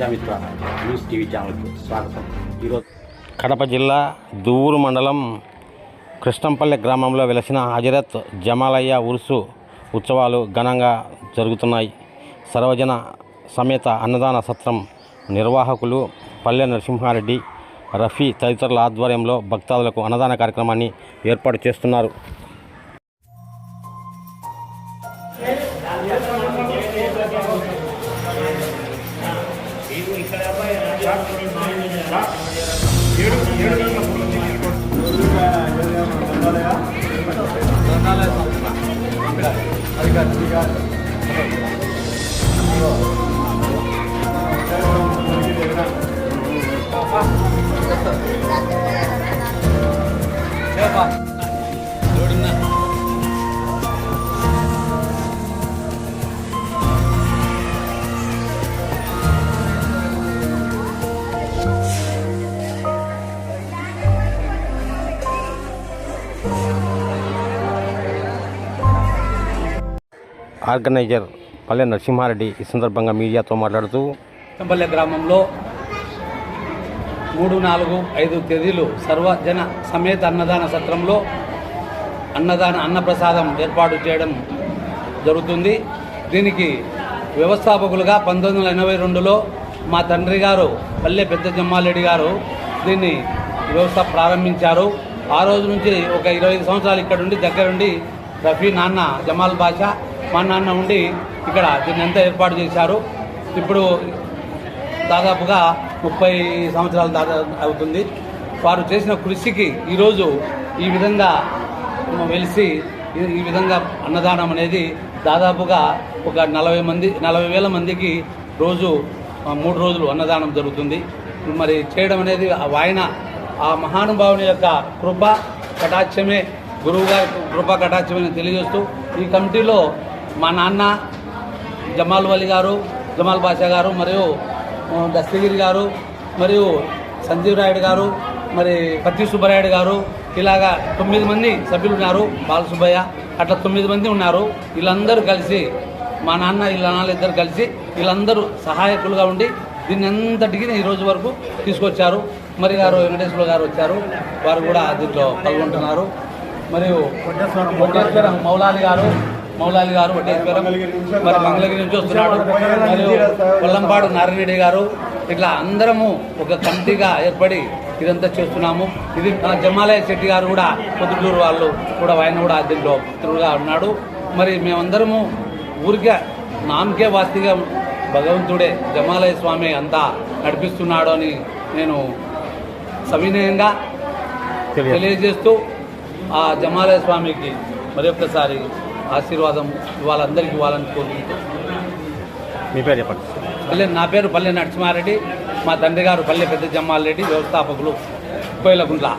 Prajamitra news TV ఛానల్కి స్వాగతం. ఈరోజు కడప జిల్లా దువ్వూరు మండలం కృష్ణంపల్లె గ్రామంలో వెలసిన హజరత్ జమాలయ్య ఉరుసు ఉత్సవాలు ఘనంగా జరుగుతున్నాయి. సర్వజన సమేత అన్నదాన సత్రం నిర్వాహకులు పల్లె నరసింహారెడ్డి, రఫీ తదితరుల ఆధ్వర్యంలో భక్తాదులకు అన్నదాన కార్యక్రమాన్ని ఏర్పాటు చేస్తున్నారు. ఆర్గనైజర్ పల్లె నరసింహారెడ్డి ఈ సందర్భంగా మీడియాతో మాట్లాడుతూ కృష్ణంపల్లె గ్రామంలో 3, 4, 5 తేదీలు సర్వజన సమేత అన్నదాన సత్రంలో అన్నప్రసాదం ఏర్పాటు చేయడం జరుగుతుంది. దీనికి వ్యవస్థాపకులుగా 1982లో మా తండ్రి గారు పల్లె పెద్ద జమ్మాలరెడ్డి గారు దీన్ని వ్యవస్థ ప్రారంభించారు. ఆ రోజు నుంచి ఒక 25 సంవత్సరాలు ఇక్కడ ఉండి దగ్గరుండి రఫీ నాన్న జమాల్ బాషా మా నాన్న ఉండి ఇక్కడ దీన్ని అంతా ఏర్పాటు చేశారు. ఇప్పుడు దాదాపుగా 30 సంవత్సరాలు అవుతుంది. వారు చేసిన కృషికి ఈరోజు ఈ విధంగా వెలిసి ఈ విధంగా అన్నదానం అనేది దాదాపుగా ఒక 40,000 మందికి రోజు 3 రోజులు అన్నదానం జరుగుతుంది. మరి చేయడం అనేది ఆయన ఆ మహానుభావుని యొక్క కృప కటాక్షమే, గురువు గారి కృప కటాక్షమే తెలియజేస్తూ ఈ కమిటీలో మా నాన్న జమాల్ వలి గారు, జమాల్ బాషా గారు, మరియు దస్తగిరి గారు, మరియు సంజీవ్ రాయుడు గారు, మరి పత్తి సుబ్బరాయుడు గారు, ఇలాగా 9 మంది సభ్యులు ఉన్నారు. బాలసుబ్బయ్య అట్లా 9 మంది ఉన్నారు. వీళ్ళందరూ కలిసి మా నాన్న వీళ్ళ ఇద్దరు కలిసి వీళ్ళందరూ సహాయకులుగా ఉండి దీన్ని అంతటికి ఈ రోజు వరకు తీసుకొచ్చారు. మరి గారు వెంకటేశ్వర గారు వచ్చారు, వారు కూడా దీంట్లో పాల్గొంటున్నారు. మరియు మౌలాలి గారు వడ్డేశ్వరం మరి మంగళగిరి నుంచి వస్తున్నాడు. మరియు కొల్లంపాడు నారాయణరెడ్డి గారు, ఇట్లా అందరము ఒక కమిటీగా ఏర్పడి ఇదంతా చేస్తున్నాము. ఇది జమాలయ్య శెట్టి గారు కూడా పొద్దుటూరు వాళ్ళు కూడా ఆయన కూడా దీంట్లో మిత్రుడుగా ఉన్నాడు. మరి మేమందరము ఊరికే నామకే వాస్తిగా భగవంతుడే జమాలయ్య స్వామి అంతా నడిపిస్తున్నాడు అని నేను సవినయంగా తెలియజేస్తూ ఆ జమాలయ్య స్వామికి మరి ఒక్కసారి ఆశీర్వాదం వాళ్ళందరికీ ఇవ్వాలని కోరుకుంటూ. మీ పేరు చెప్పండి. నా పేరు పల్లె నరసింహారెడ్డి, మా తండ్రి గారు పల్లె పెద్ద జమ్మాలరెడ్డి, వ్యవస్థాపకులు కోయిలగుంట్ల.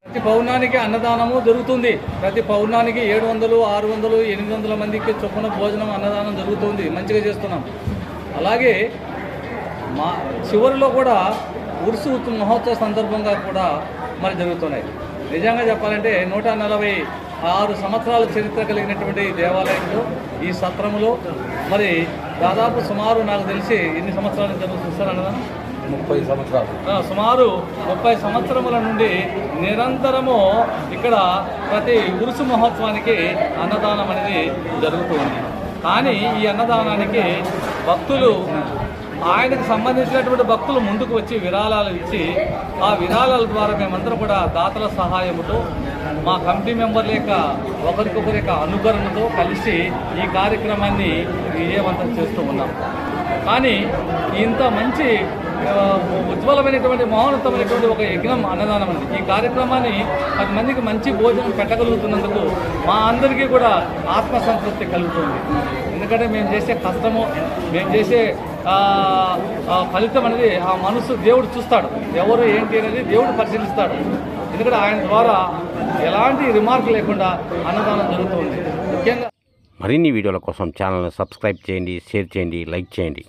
ప్రతి పౌర్ణానికి అన్నదానము జరుగుతుంది. ప్రతి పౌర్ణానికి 700, 600, 800 మందికి చొప్పున భోజనం అన్నదానం జరుగుతుంది. మంచిగా చేస్తున్నాం. అలాగే మా చివరిలో కూడా ఉరుసు మహోత్సవ సందర్భంగా కూడా మరి జరుగుతున్నాయి. నిజంగా చెప్పాలంటే 146 సంవత్సరాల చరిత్ర కలిగినటువంటి దేవాలయంలో ఈ సత్రములో మరి దాదాపు సుమారు నాకు తెలిసి ఎన్ని సంవత్సరాల నుంచి జరుగుతుంది అన్నదానం? 30 సంవత్సరాలు. సుమారు 30 సంవత్సరముల నుండి నిరంతరము ఇక్కడ ప్రతి ఉరుసు మహోత్సవానికి అన్నదానం అనేది జరుగుతుంది. కానీ ఈ అన్నదానానికి భక్తులు ఆయనకు సంబంధించినటువంటి భక్తులు ముందుకు వచ్చి విరాళాలు ఇచ్చి ఆ విరాళాల ద్వారా మేమందరం కూడా దాతల సహాయంతో మా కమిటీ మెంబర్ల యొక్క ఒకరికొకరి యొక్క అనుకరణతో కలిసి ఈ కార్యక్రమాన్ని విజయవంతం చేస్తూ ఉన్నాం. కానీ ఇంత మంచి ఉజ్వలమైనటువంటి మహోన్నతమైనటువంటి ఒక యజ్ఞం అన్నదానం అండి. ఈ కార్యక్రమాన్ని 10 మందికి మంచి భోజనం పెట్టగలుగుతున్నందుకు మా అందరికీ కూడా ఆత్మసంతృప్తి కలుగుతుంది. ఎందుకంటే మేము చేసే కష్టము, మేము చేసే ఫలితం అనేది ఆ మనసు దేవుడు చూస్తాడు. ఎవరు ఏంటి అనేది దేవుడు పరిశీలిస్తాడు. ఎందుకంటే ఆయన ద్వారా ఎలాంటి రిమార్క్ లేకుండా అన్నదానం జరుగుతుంది. ముఖ్యంగా మరిన్ని వీడియోల కోసం ఛానల్ని సబ్స్క్రైబ్ చేయండి, షేర్ చేయండి, లైక్ చేయండి.